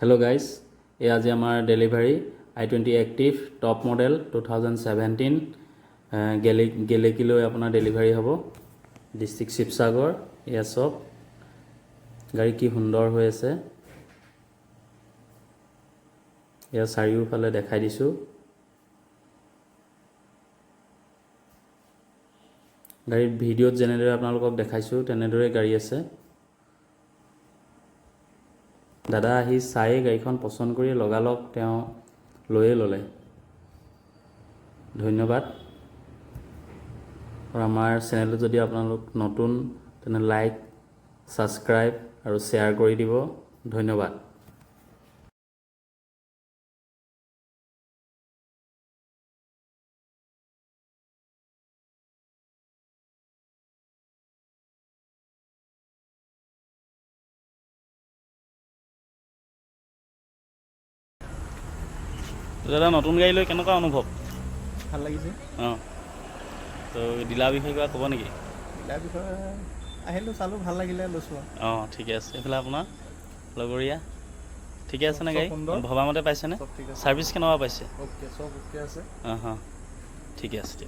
Hello guys, ये आज हमारा delivery i20 active top model 2017 गेलेकी अपना डेलीवरी हम डिस्ट्रिक्ट शिवसागर या सब गाड़ी की सुंदर हो या चारियोफाले देखाई दिसु गाड़ी भिडिओ जेनेदरे आपनालोকক देखाइछु तेनेदरे गाड़ी आछे दादा आহি চাই গাড়ীখন পছন্দ কৰি লগালক তেওঁ লৈয়ে ললে ধন্যবাদ আৰু আমাৰ চেনেলটো যদি আপোনালোক নতুন তেনে লাইক সাবস্ক্ৰাইব আৰু শ্বেয়াৰ কৰি দিব ধন্যবাদ দাদা নতুন গাড়ী লৈ কেনেকুৱা অনুভৱ ভাল লাগিছে তো ডিলাৰ বিষয়ে কিবা ক'ব নেকি ডিলাৰ বিষয়ে আহিলোঁ চালোঁ ভাল লাগিলে লৈছোঁ ঠিকে আছে এইফালে আপোনাৰ লগৰীয়া ঠিকে আছে নে গাড়ী সুন্দৰ ভবামতে পাইছেনে চব ঠিক আছে ছাৰ্ভিচ কেনেকুৱা পাইছে অ'কে চব অ'কে আছে ঠিকে আছে